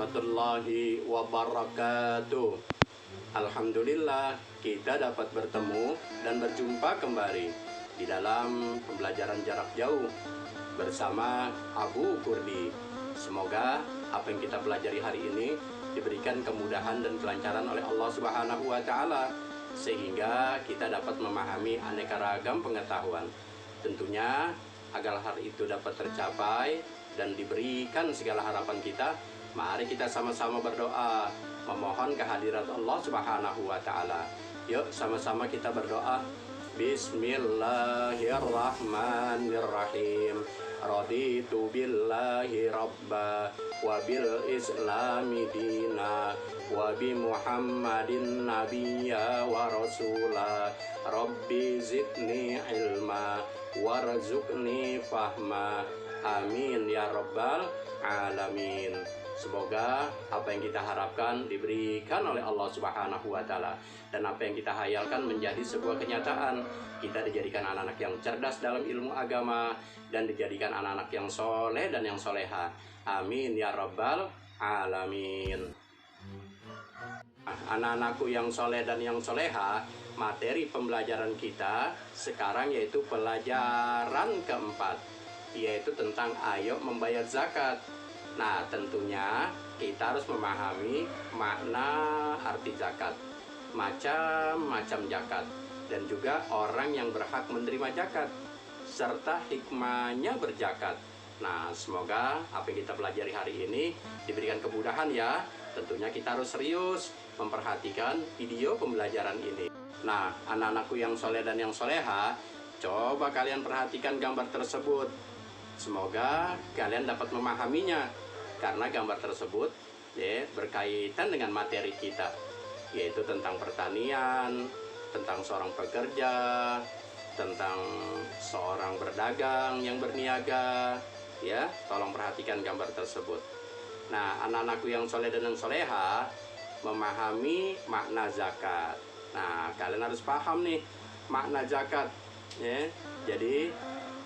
warahmatullahi wabarakatuh. Alhamdulillah kita dapat bertemu dan berjumpa kembali di dalam pembelajaran jarak jauh bersama Abu Kurdi. Semoga apa yang kita pelajari hari ini diberikan kemudahan dan kelancaran oleh Allah Subhanahu wa Ta'ala, sehingga kita dapat memahami aneka ragam pengetahuan. Tentunya agar hal itu dapat tercapai dan diberikan segala harapan kita, mari kita sama-sama berdoa memohon kehadirat Allah Subhanahu wa Ta'ala. Yuk sama-sama kita berdoa. Bismillahirrahmanirrahim. Raditu billahi rabba wa bil islami dina wa bi muhammadin nabiyya wa rasula. Rabbi zidni ilma warzuqni fahma. Amin ya rabbal alamin. Semoga apa yang kita harapkan diberikan oleh Allah Subhanahu wa Ta'ala, dan apa yang kita hayalkan menjadi sebuah kenyataan. Kita dijadikan anak-anak yang cerdas dalam ilmu agama, dan dijadikan anak-anak yang soleh dan yang soleha. Amin ya rabbal alamin. Anak-anakku yang soleh dan yang soleha, materi pembelajaran kita sekarang yaitu pelajaran keempat, yaitu tentang ayo membayar zakat. Nah, tentunya kita harus memahami makna arti zakat, macam-macam zakat, dan juga orang yang berhak menerima zakat, serta hikmahnya berzakat. Nah, semoga apa yang kita pelajari hari ini diberikan kemudahan ya. Tentunya kita harus serius memperhatikan video pembelajaran ini. Nah, anak-anakku yang soleh dan yang soleha, coba kalian perhatikan gambar tersebut. Semoga kalian dapat memahaminya, karena gambar tersebut berkaitan dengan materi kita, yaitu tentang pertanian, tentang seorang pekerja, tentang seorang berdagang yang berniaga. Ya, tolong perhatikan gambar tersebut. Nah, anak-anakku yang soleh dan yang soleha memahami makna zakat. Nah, kalian harus paham nih makna zakat, ya. Jadi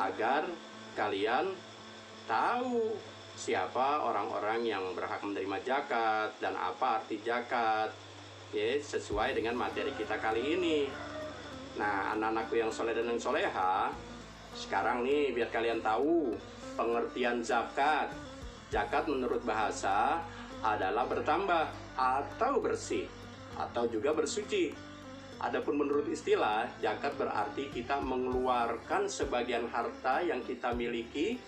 agar kalian tahu siapa orang-orang yang berhak menerima zakat dan apa arti zakat, ya, sesuai dengan materi kita kali ini. Nah, anak-anakku yang soleh dan yang soleha, sekarang nih biar kalian tahu pengertian zakat. Zakat menurut bahasa adalah bertambah atau bersih, atau juga bersuci. Adapun menurut istilah, zakat berarti kita mengeluarkan sebagian harta yang kita miliki,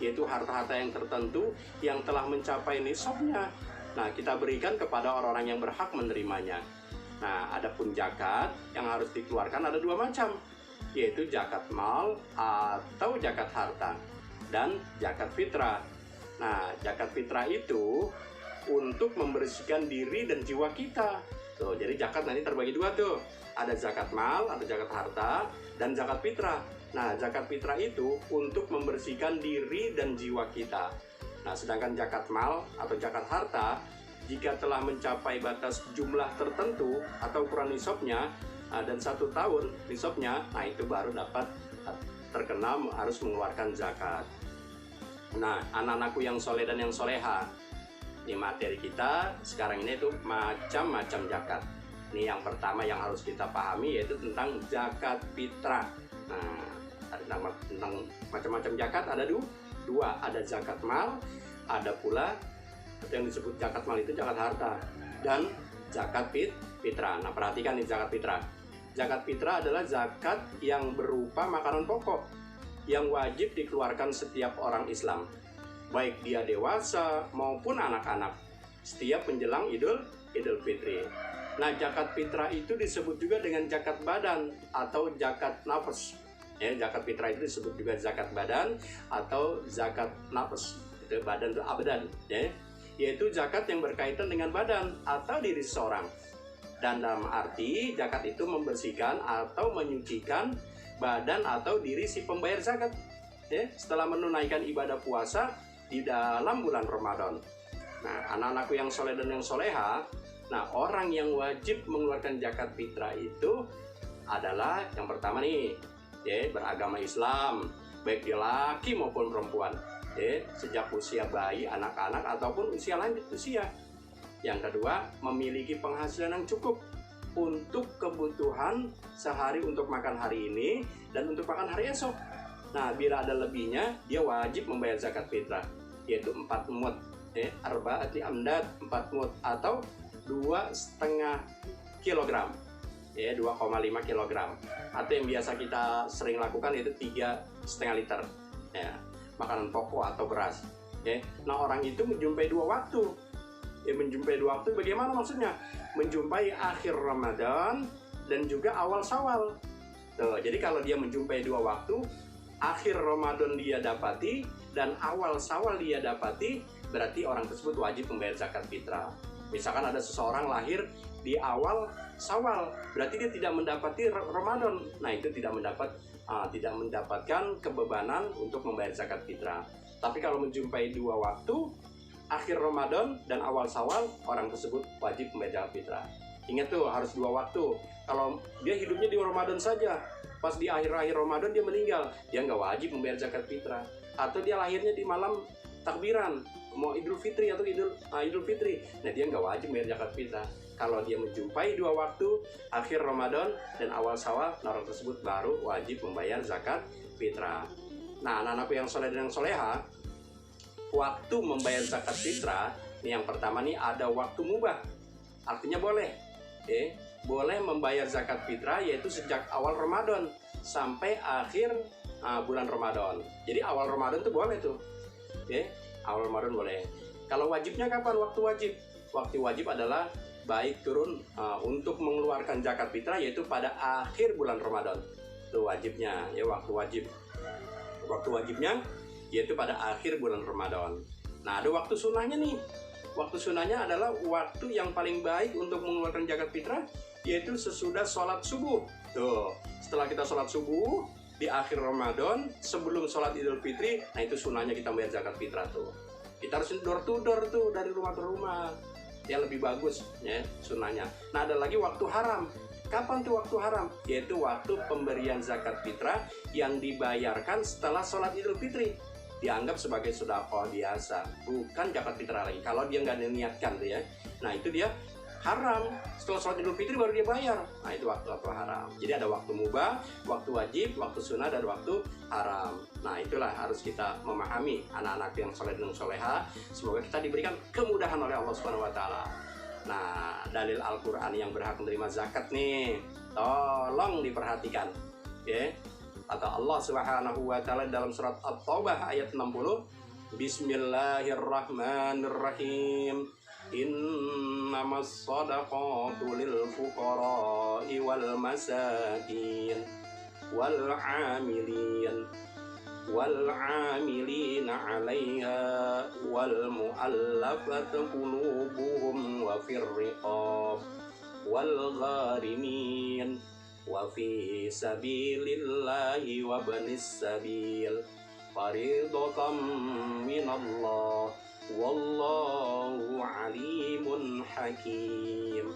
yaitu harta-harta yang tertentu yang telah mencapai nisabnya. Nah, kita berikan kepada orang-orang yang berhak menerimanya. Nah, adapun zakat yang harus dikeluarkan ada dua macam, yaitu zakat mal atau zakat harta, dan zakat fitrah. Nah, zakat fitrah itu untuk membersihkan diri dan jiwa kita. Tuh, jadi zakat nanti terbagi dua tuh. Ada zakat mal, ada zakat harta, dan zakat fitrah. Nah, zakat fitrah itu untuk membersihkan diri dan jiwa kita. Nah, sedangkan zakat mal atau zakat harta, jika telah mencapai batas jumlah tertentu atau ukuran nisabnya, dan 1 tahun nisabnya, nah itu baru dapat terkena harus mengeluarkan zakat. Nah, anak-anakku yang soleh dan yang soleha, ini materi kita sekarang ini itu macam-macam zakat. Ini yang pertama yang harus kita pahami, yaitu tentang zakat fitrah. Nah, tentang macam-macam zakat ada dua, ada zakat mal, ada pula yang disebut zakat mal itu zakat harta, dan zakat fitrah. Nah, perhatikan nih zakat fitrah. Zakat fitrah adalah zakat yang berupa makanan pokok yang wajib dikeluarkan setiap orang Islam, baik dia dewasa maupun anak-anak, setiap menjelang Idul Fitri. Nah, zakat fitrah itu disebut juga dengan zakat badan atau zakat nafas. Ya, zakat fitrah itu disebut juga zakat badan atau zakat nafas. Itu badan itu abadan, ya. Yaitu zakat yang berkaitan dengan badan atau diri seseorang. Dan dalam arti zakat itu membersihkan atau menyucikan badan atau diri si pembayar zakat, ya, setelah menunaikan ibadah puasa di dalam bulan Ramadan. Nah, anak-anakku yang soleh dan yang soleha, nah, orang yang wajib mengeluarkan zakat fitrah itu adalah yang pertama nih, ya, beragama Islam, baik dia laki maupun perempuan. sejak usia bayi, anak-anak ataupun usia lanjut usia. Yang kedua, memiliki penghasilan yang cukup untuk kebutuhan sehari untuk makan hari ini dan untuk makan hari esok. Nah, bila ada lebihnya, dia wajib membayar zakat fitrah, yaitu 4 mud, arba'ati amdad, 4 mud atau 2,5 kilogram, 2,5 kilogram. Atau yang biasa kita sering lakukan itu 3,5 liter, makanan pokok atau beras. Nah, orang itu menjumpai 2 waktu. Menjumpai 2 waktu bagaimana maksudnya? Menjumpai akhir Ramadan dan juga awal Syawal. Tuh, jadi kalau dia menjumpai 2 waktu, akhir Ramadan dia dapati dan awal Syawal dia dapati, berarti orang tersebut wajib membayar zakat fitrah. Misalkan ada seseorang lahir di awal Syawal, berarti dia tidak mendapati Ramadan. Nah, itu tidak mendapatkan kebebanan untuk membayar zakat fitrah. Tapi kalau menjumpai 2 waktu, akhir Ramadan dan awal Syawal, orang tersebut wajib membayar zakat fitrah. Ingat tuh, harus 2 waktu. Kalau dia hidupnya di Ramadan saja, pas di akhir-akhir Ramadan dia meninggal, dia nggak wajib membayar zakat fitrah. Atau dia lahirnya di malam takbiran, mau Idul Fitri atau Idul Fitri, nah dia nggak wajib membayar zakat fitrah. Kalau dia menjumpai 2 waktu, akhir Ramadan dan awal Syawal, orang tersebut baru wajib membayar zakat fitrah. Nah, anak-anakku yang soleh dan yang soleha, waktu membayar zakat fitrah, ini yang pertama nih ada waktu mubah, artinya boleh, boleh membayar zakat fitrah yaitu sejak awal Ramadan sampai akhir bulan Ramadan. Jadi awal Ramadan tuh boleh tuh, awal Ramadan boleh. Kalau wajibnya kapan waktu wajib? Waktu wajib adalah baik turun untuk mengeluarkan zakat fitrah yaitu pada akhir bulan Ramadan. Itu wajibnya, waktu wajib. Waktu wajibnya yaitu pada akhir bulan Ramadan. Nah, ada waktu sunnahnya nih. Waktu sunnahnya adalah waktu yang paling baik untuk mengeluarkan zakat fitrah, yaitu sesudah sholat subuh. Tuh, setelah kita sholat subuh, di akhir Ramadan, sebelum sholat Idul Fitri, nah itu sunnahnya kita bayar zakat fitrah tuh. Kita harus door to door tuh, dari rumah ke rumah. Yang lebih bagus, sunnahnya. Nah, ada lagi waktu haram. Kapan tuh waktu haram? Yaitu waktu pemberian zakat fitrah yang dibayarkan setelah sholat Idul Fitri. Dianggap sebagai sedekah biasa, bukan zakat fitrah lagi. Kalau dia nggak diniatkan tuh nah itu dia haram. Setelah sholat Idul Fitri baru dia bayar. Nah, itu waktu haram. Jadi ada waktu mubah, waktu wajib, waktu sunnah, dan waktu haram. Nah, itulah harus kita memahami anak-anak yang soleh dan soleha. Semoga kita diberikan kemudahan oleh Allah Subhanahu Wa Taala. Nah, dalil Al-Quran yang berhak menerima zakat nih, tolong diperhatikan. Kata Allah Subhanahu Wa Taala dalam surat At-Taubah ayat 60, Bismillahirrahmanirrahim. Innamas shadaqatu lil fuqara'i wal masakin wal 'amilina 'alaiha wal mu'allafati qulubuhum wa fir riqab wal gharimin wa fi sabilillahi wa banis sabil faridatan minallah wallahu alimun hakim.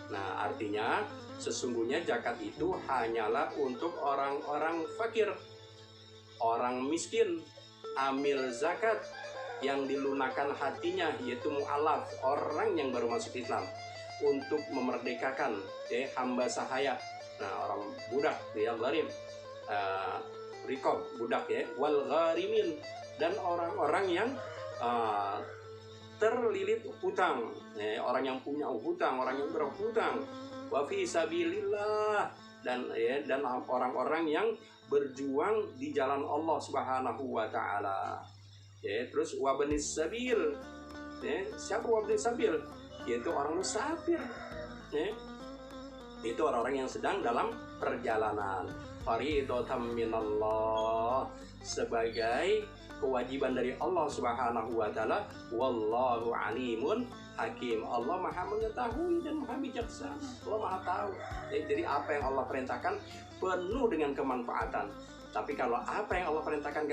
Nah, artinya sesungguhnya zakat itu hanyalah untuk orang-orang fakir, orang miskin, amil zakat yang dilunakkan hatinya, yaitu mu'alaf, orang yang baru masuk Islam, untuk memerdekakan hamba sahaya. Nah, orang budak, gharim, rikob, budak wal gharimin, dan orang-orang yang terlilit hutang, orang yang punya hutang, orang yang berhutang, wa fi sabilillah, dan orang-orang yang berjuang di jalan Allah Subhanahu Wa Taala. Terus wa banis sabil, siapa wa banis sabil? Yaitu orang musafir, itu orang-orang yang sedang dalam perjalanan. Faridatan minallah, sebagai kewajiban dari Allah Subhanahu Wa Taala. Wallahu alimun hakim, Allah maha mengetahui dan maha bijaksana, Allah maha tahu. Jadi apa yang Allah perintahkan penuh dengan kemanfaatan. Tapi kalau apa yang Allah perintahkan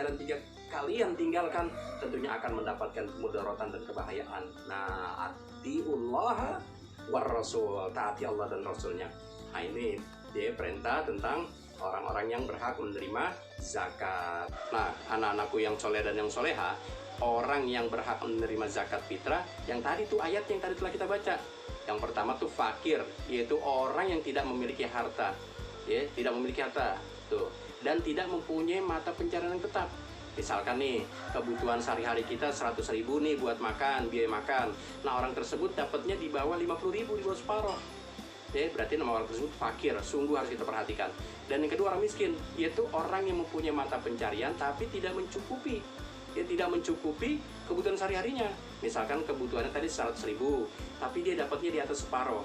kalian tinggalkan, tentunya akan mendapatkan mudaratan dan kebahayaan. Nah, atiullah war rasul, taati Allah dan Rasulnya. Nah, ini dia perintah tentang orang-orang yang berhak menerima zakat. Nah, anak-anakku yang soleh dan yang soleha, orang yang berhak menerima zakat fitrah, yang tadi tuh ayat yang tadi telah kita baca. Yang pertama tuh fakir, yaitu orang yang tidak memiliki harta, ya, tidak memiliki harta, tuh, dan tidak mempunyai mata pencarian yang tetap. Misalkan nih, kebutuhan sehari-hari kita 100.000 nih buat makan, biaya makan. Nah, orang tersebut dapatnya di bawah 50.000, di bawah separoh. Ya, berarti nama orang tersebut fakir, sungguh harus kita perhatikan. Dan yang kedua orang miskin, yaitu orang yang mempunyai mata pencarian tapi tidak mencukupi. Dia tidak mencukupi kebutuhan sehari-harinya. Misalkan kebutuhannya tadi 100.000, tapi dia dapatnya di atas separoh.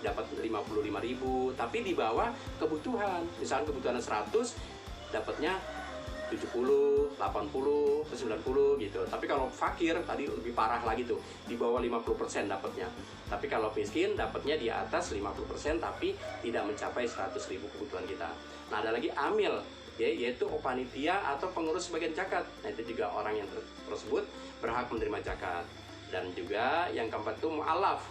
Dapat 55.000, tapi di bawah kebutuhan. Misalkan kebutuhannya 100, dapatnya 70, 80, 90 gitu. Tapi kalau fakir tadi lebih parah lagi tuh, di bawah 50% dapatnya. Tapi kalau miskin dapatnya di atas 50% tapi tidak mencapai 100.000 kebutuhan kita. Nah, ada lagi amil, yaitu panitia atau pengurus bagian zakat. Nah, itu juga orang yang tersebut berhak menerima zakat. Dan juga yang keempat itu mu'alaf.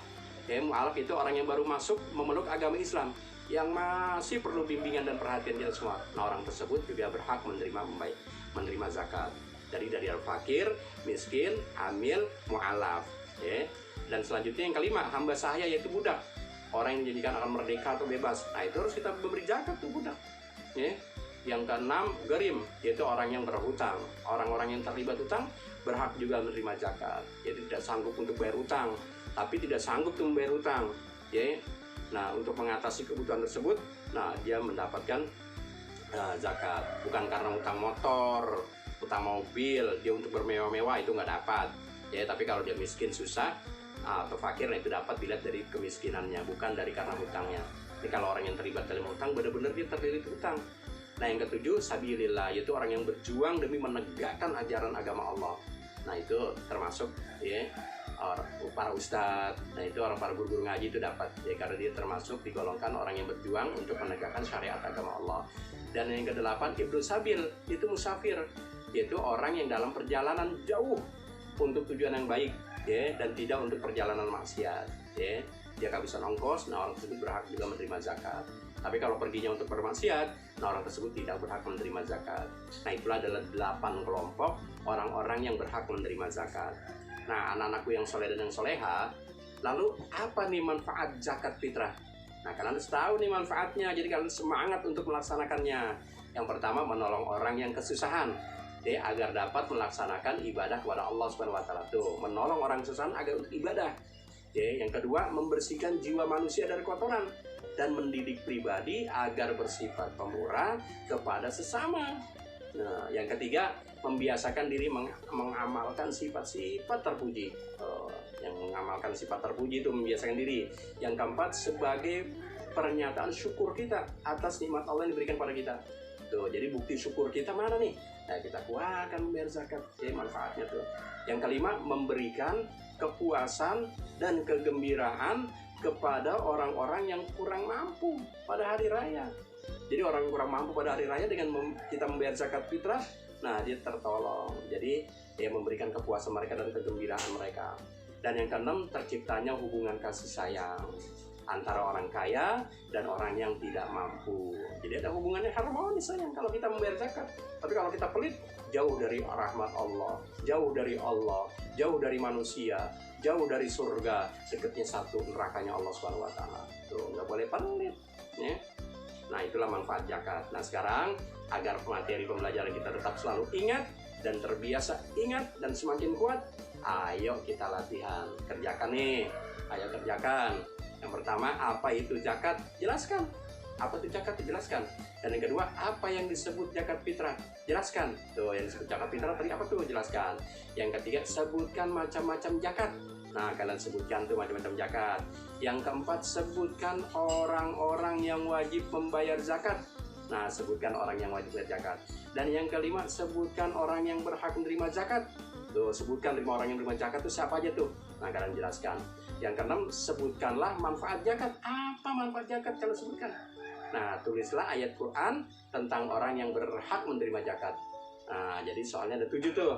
Mu'alaf itu orang yang baru masuk memeluk agama Islam, yang masih perlu bimbingan dan perhatian kita semua. Nah, orang tersebut juga berhak menerima zakat. Dari al-fakir, miskin, amil, mu'alaf. Dan selanjutnya yang kelima, hamba sahaya, yaitu budak. Orang yang dijadikan akan merdeka atau bebas. Nah, itu harus kita memberi zakat tuh budak. Yang keenam, gerim, yaitu orang yang berhutang. Orang-orang yang terlibat hutang berhak juga menerima zakat. Yaitu tidak sanggup untuk bayar hutang, tapi tidak sanggup untuk membayar hutang. Nah, untuk mengatasi kebutuhan tersebut, nah dia mendapatkan zakat. Bukan karena utang motor, utang mobil, dia untuk bermewah-mewah itu nggak dapat. Tapi kalau dia miskin, susah, atau fakir, nah itu dapat dilihat dari kemiskinannya, bukan dari karena hutangnya. Ini kalau orang yang terlibat dalam hutang, benar-benar dia terlilit hutang. Nah, yang ketujuh, sabilillah, yaitu orang yang berjuang demi menegakkan ajaran agama Allah. Nah, itu termasuk para ustadz. Nah, itu orang para guru ngaji itu dapat, karena dia termasuk digolongkan orang yang berjuang untuk menegakkan syariat agama Allah. Dan yang kedelapan, ibnu sabil, itu musafir, yaitu orang yang dalam perjalanan jauh untuk tujuan yang baik, dan tidak untuk perjalanan maksiat. Dia kehabisan ongkos, nah orang tersebut berhak juga menerima zakat. Tapi kalau perginya untuk bermaksiat, nah orang tersebut tidak berhak menerima zakat. Nah, itulah adalah 8 kelompok orang-orang yang berhak menerima zakat. Nah, anak-anakku yang soleh dan yang soleha, lalu apa nih manfaat zakat fitrah? Nah, kalian harus tahu nih manfaatnya, jadi kalian semangat untuk melaksanakannya. Yang pertama, menolong orang yang kesusahan, agar dapat melaksanakan ibadah kepada Allah SWT. Tuh, menolong orang kesusahan agar untuk ibadah. Yang kedua, membersihkan jiwa manusia dari kotoran dan mendidik pribadi agar bersifat pemurah kepada sesama. Nah, yang ketiga, membiasakan diri mengamalkan sifat-sifat terpuji. Yang mengamalkan sifat terpuji itu membiasakan diri. Yang keempat, sebagai pernyataan syukur kita atas nikmat Allah yang diberikan pada kita. Tuh, jadi bukti syukur kita mana nih? Nah, kita keluarkan membayar zakat. Manfaatnya tuh. Yang kelima, memberikan kepuasan dan kegembiraan kepada orang-orang yang kurang mampu pada hari raya. Jadi orang yang kurang mampu pada hari raya, dengan kita membayar zakat fitrah, nah dia tertolong. Jadi dia memberikan kepuasan mereka dan kegembiraan mereka. Dan yang keenam, terciptanya hubungan kasih sayang antara orang kaya dan orang yang tidak mampu. Jadi ada hubungannya harmonis sayang kalau kita membayar zakat. Tapi kalau kita pelit, jauh dari rahmat Allah, jauh dari Allah, jauh dari manusia, jauh dari surga, dekatnya satu nerakanya Allah SWT. Tuh, nggak boleh pelit. Nah, itulah manfaat zakat. Nah, sekarang agar materi pembelajaran kita tetap selalu ingat dan terbiasa ingat dan semakin kuat, ayo kita latihan. Kerjakan nih, ayo kerjakan. Yang pertama, apa itu zakat? Jelaskan. Apa itu zakat? Jelaskan. Dan yang kedua, apa yang disebut zakat fitrah? Jelaskan. Tuh, yang disebut zakat fitrah tadi apa tuh? Jelaskan. Yang ketiga, sebutkan macam-macam zakat. Nah, kalian sebutkan tuh macam-macam zakat. Yang keempat, sebutkan orang-orang yang wajib membayar zakat. Nah, sebutkan orang yang wajib membayar zakat. Dan yang kelima, sebutkan orang yang berhak menerima zakat. Tuh, sebutkan 5 orang yang menerima zakat itu siapa aja tuh? Nah, kalian jelaskan. Yang keenam, sebutkanlah manfaat zakat. Apa manfaat zakat? Kalian sebutkan. Nah, tulislah ayat Quran tentang orang yang berhak menerima zakat. Nah, jadi soalnya ada 7 tuh,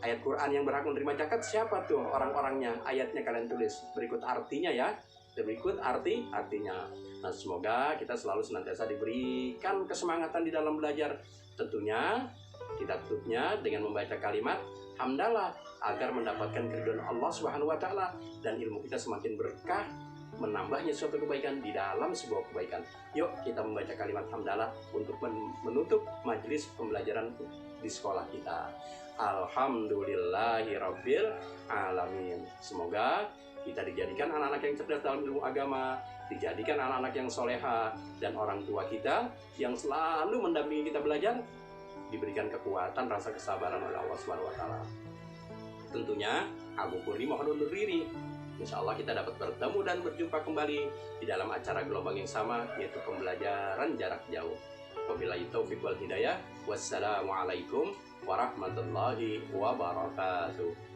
Ayat Quran yang berhak menerima zakat siapa tuh orang-orangnya? Ayatnya kalian tulis. Berikut artinya ya. Berikut artinya. Nah, semoga kita selalu senantiasa diberikan kesemangatan di dalam belajar. Tentunya kita tutupnya dengan membaca kalimat hamdalah agar mendapatkan keridhaan Allah Subhanahu wa taala dan ilmu kita semakin berkah, menambahnya suatu kebaikan di dalam sebuah kebaikan. Yuk kita membaca kalimat hamdalah untuk menutup majelis pembelajaran di sekolah kita. Alhamdulillahirabbil alamin. Semoga kita dijadikan anak-anak yang cerdas dalam ilmu agama, dijadikan anak-anak yang soleha, dan orang tua kita yang selalu mendampingi kita belajar diberikan kekuatan rasa kesabaran oleh Allah Subhanahu wa taala. Tentunya Abu Kurni mohon undur diri. Insya Allah kita dapat bertemu dan berjumpa kembali di dalam acara gelombang yang sama, yaitu pembelajaran jarak jauh. Wabillahi taufiq wal hidayah. Wassalamualaikum warahmatullahi wabarakatuh.